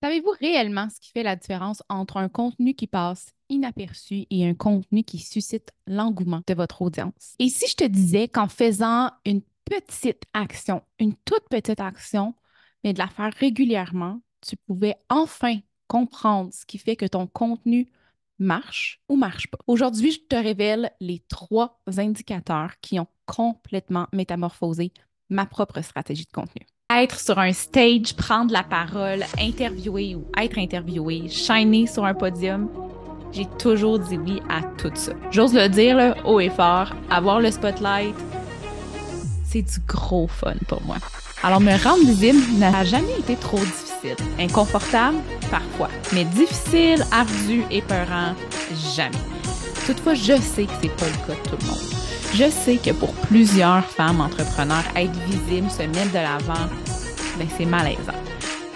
Savez-vous réellement ce qui fait la différence entre un contenu qui passe inaperçu et un contenu qui suscite l'engouement de votre audience? Et si je te disais qu'en faisant une petite action, une toute petite action, mais de la faire régulièrement, tu pouvais enfin comprendre ce qui fait que ton contenu marche ou marche pas. Aujourd'hui, je te révèle les trois indicateurs qui ont complètement métamorphosé ma propre stratégie de contenu. Être sur un stage, prendre la parole, interviewer ou être interviewé, shiner sur un podium, j'ai toujours dit oui à tout ça. J'ose le dire là, haut et fort, avoir le spotlight, c'est du gros fun pour moi. Alors me rendre visible n'a jamais été trop difficile. Inconfortable, parfois, mais difficile, ardu, épeurant, jamais. Toutefois, je sais que c'est pas le cas de tout le monde. Je sais que pour plusieurs femmes entrepreneurs, être visible, se mettre de l'avant, ben c'est malaisant.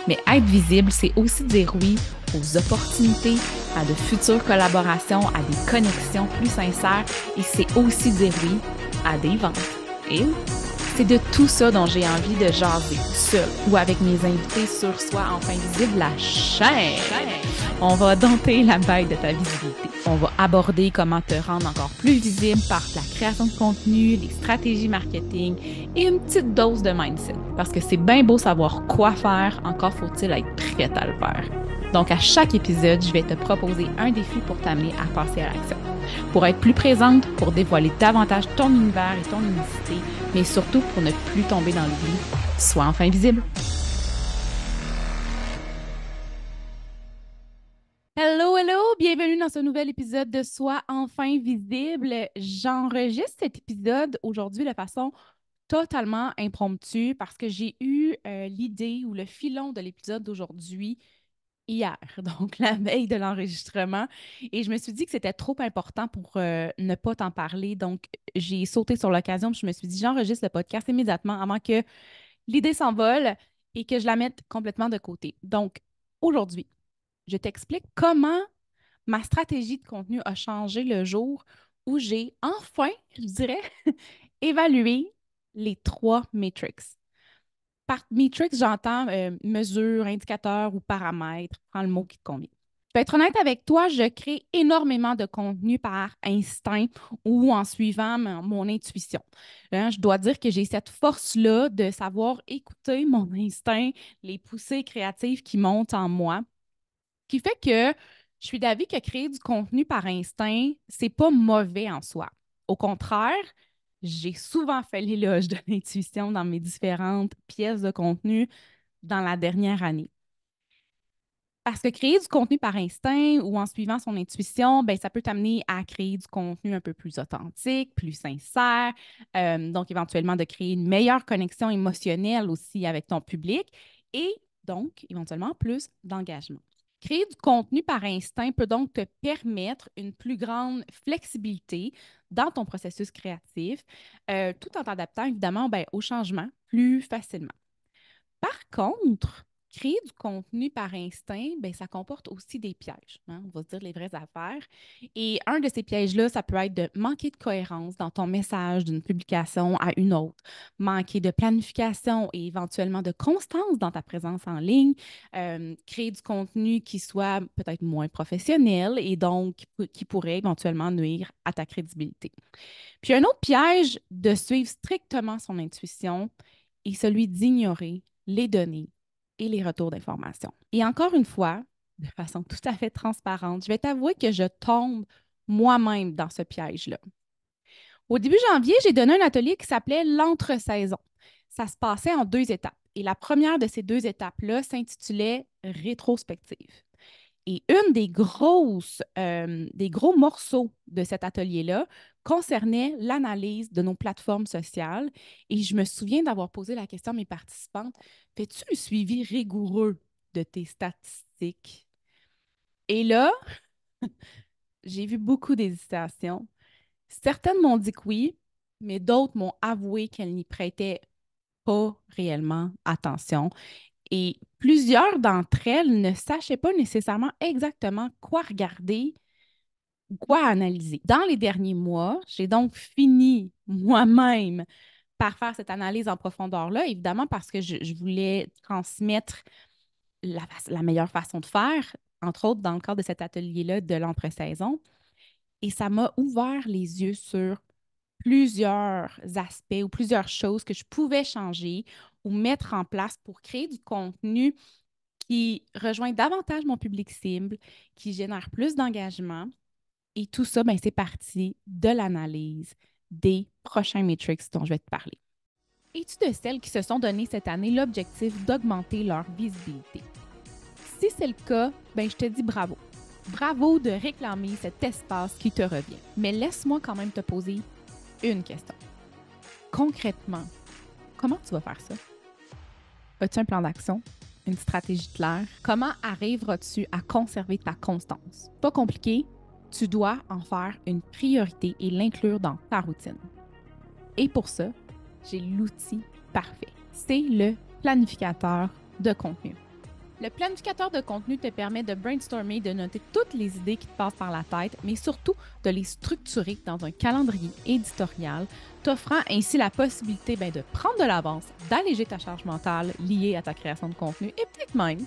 Mais être visible, c'est aussi dire oui aux opportunités, à de futures collaborations, à des connexions plus sincères et c'est aussi dire oui à des ventes. Et oui, c'est de tout ça dont j'ai envie de jaser, seul ou avec mes invités sur Soi enfin visible, la chaîne. On va dompter la bête de ta visibilité. On va aborder comment te rendre encore plus visible par la création de contenu, les stratégies marketing et une petite dose de mindset. Parce que c'est bien beau savoir quoi faire, encore faut-il être prêt à le faire. Donc, à chaque épisode, je vais te proposer un défi pour t'amener à passer à l'action. Pour être plus présente, pour dévoiler davantage ton univers et ton unicité, mais surtout pour ne plus tomber dans l'oubli. Sois enfin visible. Hello, hello! Bienvenue dans ce nouvel épisode de Sois enfin visible. J'enregistre cet épisode aujourd'hui de façon totalement impromptue parce que j'ai eu l'idée ou le filon de l'épisode d'aujourd'hui hier, donc la veille de l'enregistrement. Et je me suis dit que c'était trop important pour ne pas t'en parler. Donc, j'ai sauté sur l'occasion. Puis je me suis dit, j'enregistre le podcast immédiatement avant que l'idée s'envole et que je la mette complètement de côté. Donc, aujourd'hui, je t'explique comment ma stratégie de contenu a changé le jour où j'ai enfin, je dirais, évalué les trois metrics. Par metrics, j'entends mesure, indicateur ou paramètre. Prends le mot qui te convient. Je vais être honnête avec toi, je crée énormément de contenu par instinct ou en suivant mon intuition. Hein, je dois dire que j'ai cette force-là de savoir écouter mon instinct, les poussées créatives qui montent en moi, qui fait que je suis d'avis que créer du contenu par instinct, c'est pas mauvais en soi. Au contraire, j'ai souvent fait l'éloge de l'intuition dans mes différentes pièces de contenu dans la dernière année. Parce que créer du contenu par instinct ou en suivant son intuition, ben, ça peut t'amener à créer du contenu un peu plus authentique, plus sincère, donc éventuellement de créer une meilleure connexion émotionnelle aussi avec ton public et donc éventuellement plus d'engagement. Créer du contenu par instinct peut donc te permettre une plus grande flexibilité dans ton processus créatif, tout en t'adaptant évidemment ben, au changement plus facilement. Par contre, créer du contenu par instinct, ben, ça comporte aussi des pièges, hein, on va se dire les vraies affaires. Et un de ces pièges-là, ça peut être de manquer de cohérence dans ton message d'une publication à une autre, manquer de planification et éventuellement de constance dans ta présence en ligne, créer du contenu qui soit peut-être moins professionnel et donc qui pourrait éventuellement nuire à ta crédibilité. Puis un autre piège de suivre strictement son intuition est celui d'ignorer les données et les retours d'informations. Et encore une fois, de façon tout à fait transparente, je vais t'avouer que je tombe moi-même dans ce piège-là. Au début janvier, j'ai donné un atelier qui s'appelait l'entre-saison. Ça se passait en deux étapes. Et la première de ces deux étapes-là s'intitulait rétrospective. Et une des gros morceaux de cet atelier-là concernait l'analyse de nos plateformes sociales. Et je me souviens d'avoir posé la question à mes participantes, fais-tu un suivi rigoureux de tes statistiques? Et là, j'ai vu beaucoup d'hésitations. Certaines m'ont dit que oui, mais d'autres m'ont avoué qu'elles n'y prêtaient pas réellement attention. Et plusieurs d'entre elles ne sachaient pas nécessairement exactement quoi regarder ou quoi analyser. Dans les derniers mois, j'ai donc fini moi-même par faire cette analyse en profondeur-là, évidemment parce que je voulais transmettre la meilleure façon de faire, entre autres dans le cadre de cet atelier-là de l'entre-saison. Et ça m'a ouvert les yeux sur plusieurs aspects ou plusieurs choses que je pouvais changer ou mettre en place pour créer du contenu qui rejoint davantage mon public cible, qui génère plus d'engagement. Et tout ça, ben, c'est parti de l'analyse des prochains metrics dont je vais te parler. Es-tu de celles qui se sont donné cette année l'objectif d'augmenter leur visibilité? Si c'est le cas, ben, je te dis bravo. Bravo de réclamer cet espace qui te revient. Mais laisse-moi quand même te poser une question. Concrètement, comment tu vas faire ça? As-tu un plan d'action? Une stratégie claire? Comment arriveras-tu à conserver ta constance? Pas compliqué, tu dois en faire une priorité et l'inclure dans ta routine. Et pour ça, j'ai l'outil parfait. C'est le planificateur de contenu. Le planificateur de contenu te permet de brainstormer, de noter toutes les idées qui te passent par la tête, mais surtout de les structurer dans un calendrier éditorial, t'offrant ainsi la possibilité de prendre de l'avance, d'alléger ta charge mentale liée à ta création de contenu et peut-être même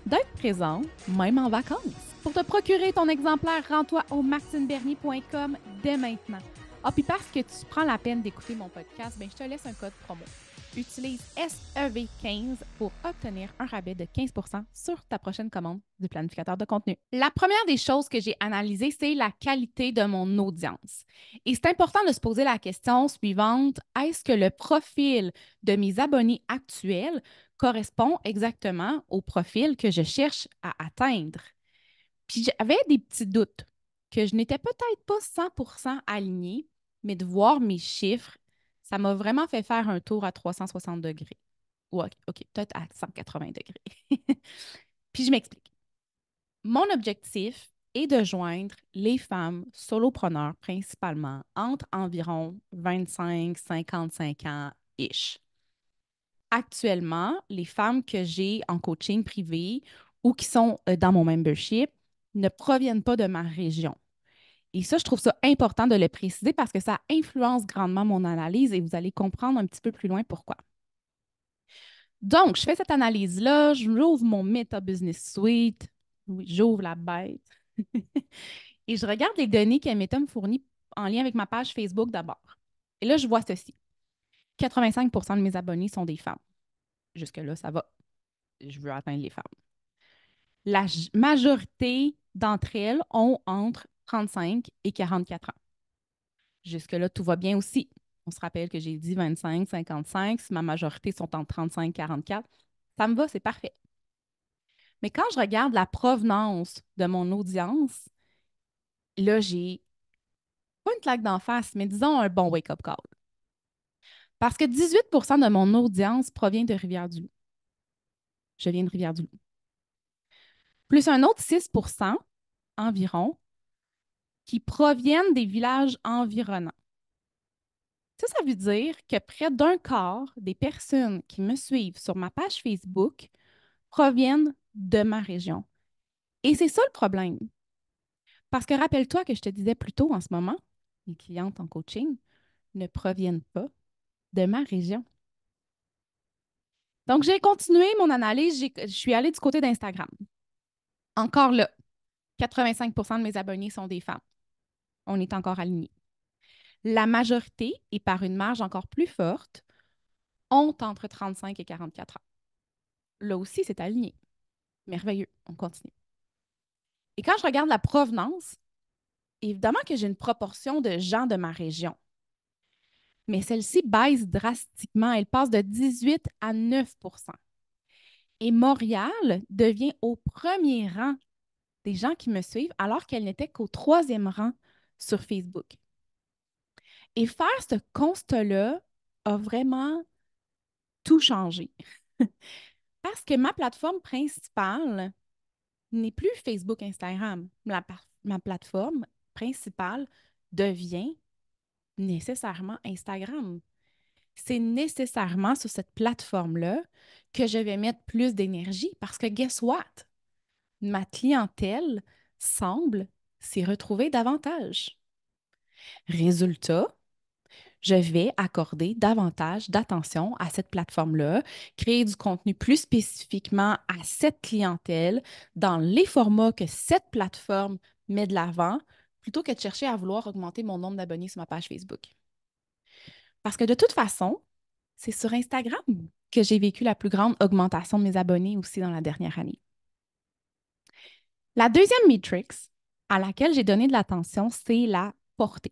d'être présent, même en vacances. Pour te procurer ton exemplaire, rends-toi au maxinebernier.com dès maintenant. Ah, puis parce que tu prends la peine d'écouter mon podcast, je te laisse un code promo. Utilise SEV15 pour obtenir un rabais de 15% sur ta prochaine commande du planificateur de contenu. La première des choses que j'ai analysées, c'est la qualité de mon audience. Et c'est important de se poser la question suivante, est-ce que le profil de mes abonnés actuels correspond exactement au profil que je cherche à atteindre? Puis j'avais des petits doutes que je n'étais peut-être pas 100% alignée, mais de voir mes chiffres, ça m'a vraiment fait faire un tour à 360 degrés. Ou OK, peut-être à 180 degrés. Puis je m'explique. Mon objectif est de joindre les femmes solopreneurs principalement entre environ 25-55 ans-ish. Actuellement, les femmes que j'ai en coaching privé ou qui sont dans mon membership ne proviennent pas de ma région. Et ça, je trouve ça important de le préciser parce que ça influence grandement mon analyse et vous allez comprendre un petit peu plus loin pourquoi. Donc, je fais cette analyse-là, j'ouvre mon Meta Business Suite, oui, j'ouvre la bête et je regarde les données que Meta me fournit en lien avec ma page Facebook d'abord. Et là, je vois ceci. 85% de mes abonnés sont des femmes. Jusque-là, ça va. Je veux atteindre les femmes. La majorité d'entre elles ont entre 35 et 44 ans. Jusque-là, tout va bien aussi. On se rappelle que j'ai dit 25, 55. Si ma majorité sont entre 35 et 44, ça me va, c'est parfait. Mais quand je regarde la provenance de mon audience, là, j'ai pas une claque d'en face, mais disons un bon wake-up call. Parce que 18% de mon audience provient de Rivière-du-Loup. Je viens de Rivière-du-Loup. Plus un autre 6% environ qui proviennent des villages environnants. Ça veut dire que près d'un quart des personnes qui me suivent sur ma page Facebook proviennent de ma région. Et c'est ça le problème. Parce que rappelle-toi que je te disais plus tôt en ce moment, mes clientes en coaching ne proviennent pas de ma région. Donc, j'ai continué mon analyse. Je suis allée du côté d'Instagram. Encore là, 85% de mes abonnés sont des femmes. On est encore alignés. La majorité, et par une marge encore plus forte, ont entre 35 et 44 ans. Là aussi, c'est aligné. Merveilleux. On continue. Et quand je regarde la provenance, évidemment que j'ai une proportion de gens de ma région. Mais celle-ci baisse drastiquement. Elle passe de 18 à 9%. Et Montréal devient au premier rang des gens qui me suivent alors qu'elle n'était qu'au troisième rang sur Facebook. Et faire ce constat-là a vraiment tout changé. Parce que ma plateforme principale n'est plus Facebook, Instagram. Ma plateforme principale devient nécessairement Instagram. C'est nécessairement sur cette plateforme-là que je vais mettre plus d'énergie parce que guess what? Ma clientèle semble s'y retrouver davantage. Résultat, je vais accorder davantage d'attention à cette plateforme-là, créer du contenu plus spécifiquement à cette clientèle dans les formats que cette plateforme met de l'avant, plutôt que de chercher à vouloir augmenter mon nombre d'abonnés sur ma page Facebook. Parce que de toute façon, c'est sur Instagram que j'ai vécu la plus grande augmentation de mes abonnés aussi dans la dernière année. La deuxième matrix à laquelle j'ai donné de l'attention, c'est la portée.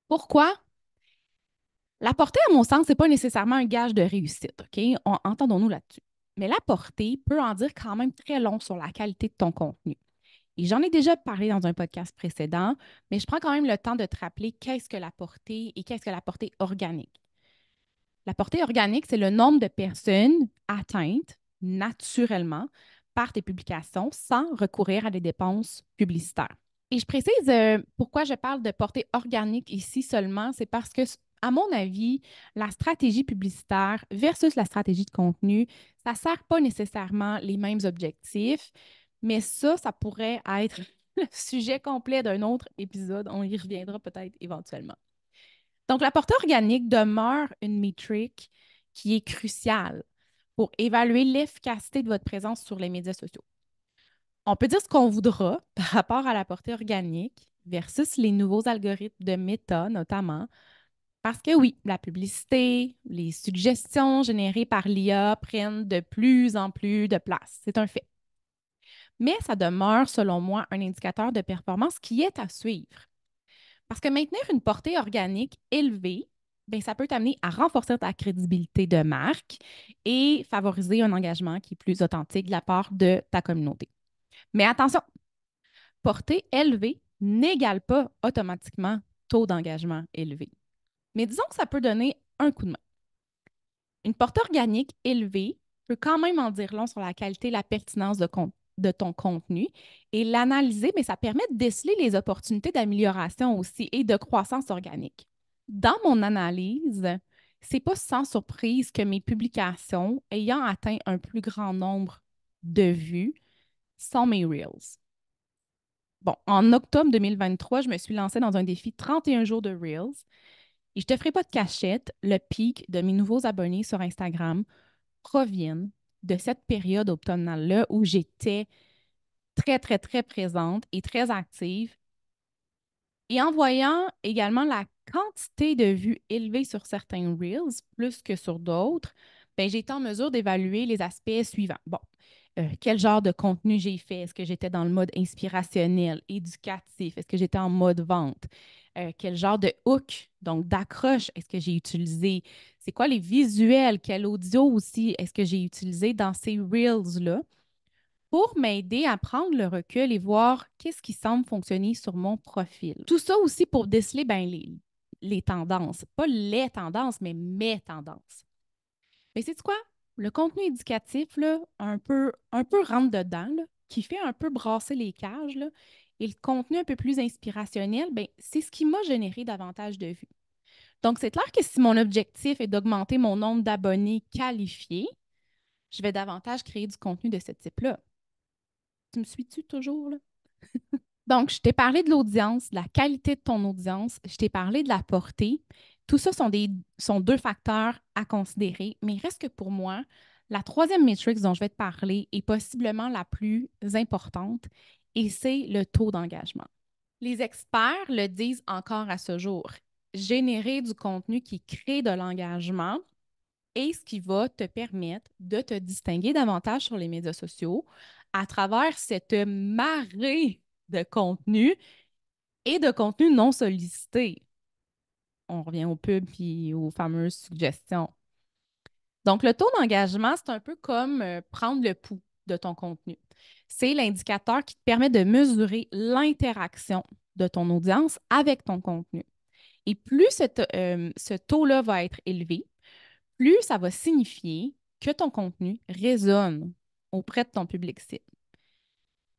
Pourquoi? La portée, à mon sens, ce n'est pas nécessairement un gage de réussite, OK? Entendons-nous là-dessus. Mais la portée peut en dire quand même très long sur la qualité de ton contenu. Et j'en ai déjà parlé dans un podcast précédent, mais je prends quand même le temps de te rappeler qu'est-ce que la portée et qu'est-ce que la portée organique. La portée organique, c'est le nombre de personnes atteintes naturellement par tes publications sans recourir à des dépenses publicitaires. Et je précise pourquoi je parle de portée organique ici seulement, c'est parce que, à mon avis, la stratégie publicitaire versus la stratégie de contenu, ça ne sert pas nécessairement les mêmes objectifs, mais ça pourrait être le sujet complet d'un autre épisode. On y reviendra peut-être éventuellement. Donc, la portée organique demeure une métrique qui est cruciale pour évaluer l'efficacité de votre présence sur les médias sociaux. On peut dire ce qu'on voudra par rapport à la portée organique versus les nouveaux algorithmes de Meta, notamment, parce que oui, la publicité, les suggestions générées par l'IA prennent de plus en plus de place. C'est un fait. Mais ça demeure, selon moi, un indicateur de performance qui est à suivre. Parce que maintenir une portée organique élevée, bien, ça peut t'amener à renforcer ta crédibilité de marque et favoriser un engagement qui est plus authentique de la part de ta communauté. Mais attention, portée élevée n'égale pas automatiquement taux d'engagement élevé. Mais disons que ça peut donner un coup de main. Une portée organique élevée peut quand même en dire long sur la qualité et la pertinence de ton contenu et l'analyser, mais ça permet de déceler les opportunités d'amélioration aussi et de croissance organique. Dans mon analyse, c'est pas sans surprise que mes publications ayant atteint un plus grand nombre de vues sont mes Reels. Bon, en octobre 2023, je me suis lancée dans un défi 31 jours de Reels et je te ferai pas de cachette, le pic de mes nouveaux abonnés sur Instagram proviennent de cette période automnale-là où j'étais très, très, très présente et très active. Et en voyant également la quantité de vues élevée sur certains Reels, plus que sur d'autres, ben, j'ai été en mesure d'évaluer les aspects suivants. Bon, quel genre de contenu j'ai fait? Est-ce que j'étais dans le mode inspirationnel, éducatif? Est-ce que j'étais en mode vente? Quel genre de hook, donc d'accroche, est-ce que j'ai utilisé? C'est quoi les visuels? Quel audio aussi est-ce que j'ai utilisé dans ces Reels-là? Pour m'aider à prendre le recul et voir qu'est-ce qui semble fonctionner sur mon profil. Tout ça aussi pour déceler ben, les tendances. Pas les tendances, mais mes tendances. Mais c'est quoi? Le contenu éducatif, là, un peu rentre-dedans, là, qui fait un peu brasser les cages, là, et le contenu un peu plus inspirationnel, ben, c'est ce qui m'a généré davantage de vues. Donc, c'est clair que si mon objectif est d'augmenter mon nombre d'abonnés qualifiés, je vais davantage créer du contenu de ce type-là. Tu me suis-tu toujours, là? Donc, je t'ai parlé de l'audience, de la qualité de ton audience, je t'ai parlé de la portée. Tout ça sont deux facteurs à considérer, mais il reste que pour moi, la troisième matrix dont je vais te parler est possiblement la plus importante et c'est le taux d'engagement. Les experts le disent encore à ce jour. Générer du contenu qui crée de l'engagement est ce qui va te permettre de te distinguer davantage sur les médias sociaux à travers cette marée de contenu et de contenu non sollicité. On revient aux pubs et aux fameuses suggestions. Donc, le taux d'engagement, c'est un peu comme prendre le pouls de ton contenu. C'est l'indicateur qui te permet de mesurer l'interaction de ton audience avec ton contenu. Et plus ce taux-là va être élevé, plus ça va signifier que ton contenu résonne auprès de ton public cible.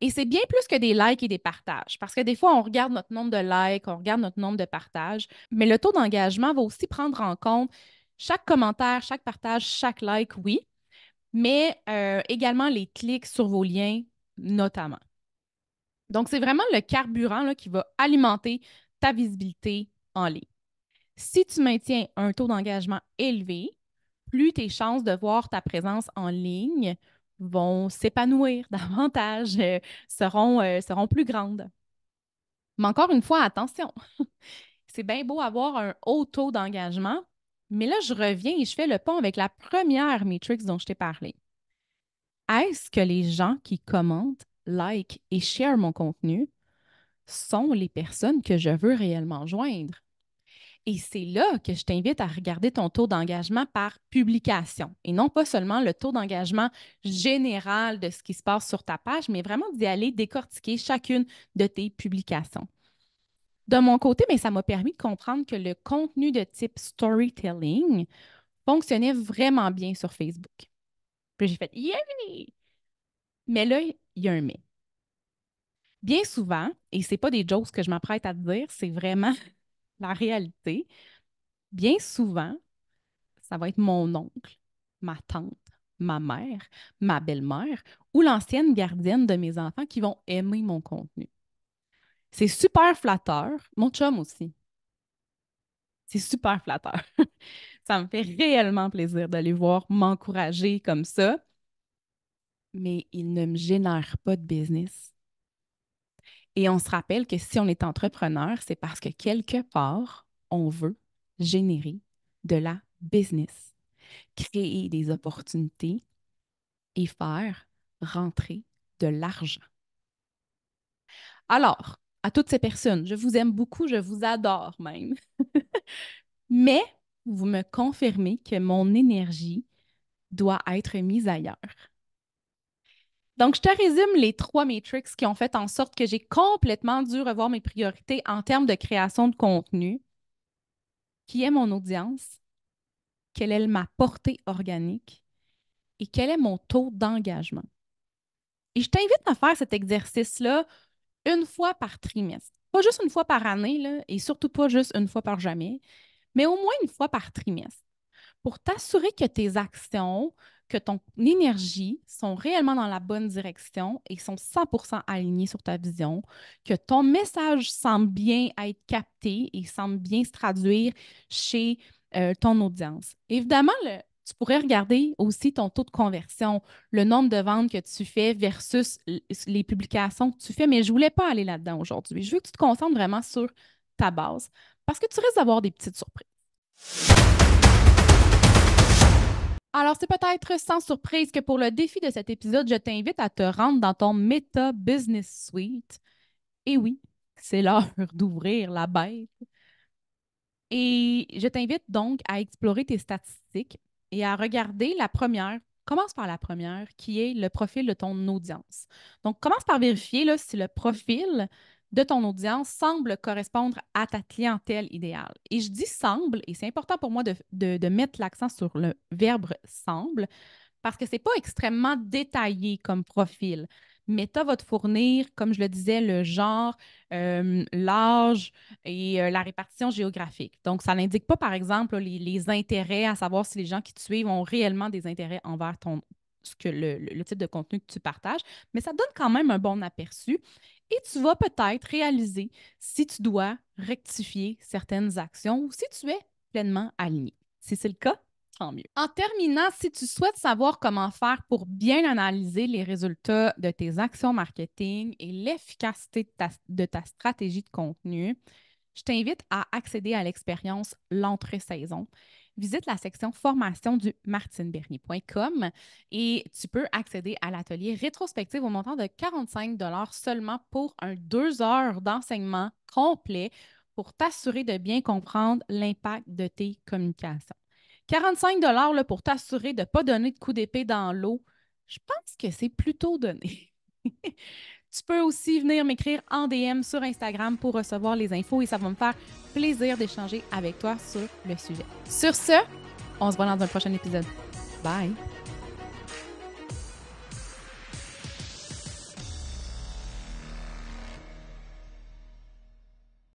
Et c'est bien plus que des likes et des partages, parce que des fois, on regarde notre nombre de likes, on regarde notre nombre de partages, mais le taux d'engagement va aussi prendre en compte chaque commentaire, chaque partage, chaque like, oui, mais également les clics sur vos liens, notamment. Donc, c'est vraiment le carburant là, qui va alimenter ta visibilité en ligne. Si tu maintiens un taux d'engagement élevé, plus tes chances de voir ta présence en ligne vont s'épanouir davantage, seront plus grandes. Mais encore une fois, attention, c'est bien beau avoir un haut taux d'engagement, mais là, je reviens et je fais le pont avec la première matrix dont je t'ai parlé. Est-ce que les gens qui commentent, like et share mon contenu sont les personnes que je veux réellement joindre? Et c'est là que je t'invite à regarder ton taux d'engagement par publication et non pas seulement le taux d'engagement général de ce qui se passe sur ta page, mais vraiment d'y aller décortiquer chacune de tes publications. De mon côté, mais ça m'a permis de comprendre que le contenu de type storytelling fonctionnait vraiment bien sur Facebook. Puis j'ai fait Yay! Mais là, il y a un mais. Bien souvent, et ce n'est pas des jokes que je m'apprête à te dire, c'est vraiment la réalité. Bien souvent, ça va être mon oncle, ma tante, ma mère, ma belle-mère ou l'ancienne gardienne de mes enfants qui vont aimer mon contenu. C'est super flatteur. Mon chum aussi. C'est super flatteur. Ça me fait réellement plaisir de les voir m'encourager comme ça, mais ils ne me génèrent pas de business. Et on se rappelle que si on est entrepreneur, c'est parce que quelque part, on veut générer de la business, créer des opportunités et faire rentrer de l'argent. Alors, à toutes ces personnes, je vous aime beaucoup, je vous adore même, mais vous me confirmez que mon énergie doit être mise ailleurs. Donc, je te résume les 3 matrix qui ont fait en sorte que j'ai complètement dû revoir mes priorités en termes de création de contenu. Qui est mon audience? Quelle est ma portée organique? Et quel est mon taux d'engagement? Et je t'invite à faire cet exercice-là une fois par trimestre. Pas juste une fois par année, là, et surtout pas juste une fois par jamais, mais au moins une fois par trimestre pour t'assurer que tes actions, que ton énergie sont réellement dans la bonne direction et sont 100% alignées sur ta vision, que ton message semble bien être capté et semble bien se traduire chez ton audience. Évidemment, tu pourrais regarder aussi ton taux de conversion, le nombre de ventes que tu fais versus les publications que tu fais, mais je ne voulais pas aller là-dedans aujourd'hui. Je veux que tu te concentres vraiment sur ta base parce que tu risques d'avoir des petites surprises. Alors, c'est peut-être sans surprise que pour le défi de cet épisode, je t'invite à te rendre dans ton Meta Business Suite. Et oui, c'est l'heure d'ouvrir la bête. Et je t'invite donc à explorer tes statistiques et à regarder la première. Commence par la première, qui est le profil de ton audience. Donc, commence par vérifier là, si le profil de ton audience semble correspondre à ta clientèle idéale. Et je dis semble, et c'est important pour moi de mettre l'accent sur le verbe semble, parce que ce n'est pas extrêmement détaillé comme profil. Meta va te fournir, comme je le disais, le genre, l'âge et la répartition géographique. Donc, ça n'indique pas, par exemple, les intérêts, à savoir si les gens qui te suivent ont réellement des intérêts envers le type de contenu que tu partages, mais ça donne quand même un bon aperçu et tu vas peut-être réaliser si tu dois rectifier certaines actions ou si tu es pleinement aligné. Si c'est le cas, tant mieux. En terminant, si tu souhaites savoir comment faire pour bien analyser les résultats de tes actions marketing et l'efficacité de ta stratégie de contenu, je t'invite à accéder à l'expérience L'entrée-saison. Visite la section formation du martinebernier.com et tu peux accéder à l'atelier rétrospective au montant de 45 seulement pour un 2 heures d'enseignement complet pour t'assurer de bien comprendre l'impact de tes communications. 45 là, pour t'assurer de ne pas donner de coup d'épée dans l'eau, je pense que c'est plutôt donné. Tu peux aussi venir m'écrire en DM sur Instagram pour recevoir les infos et ça va me faire plaisir d'échanger avec toi sur le sujet. Sur ce, on se voit dans un prochain épisode. Bye!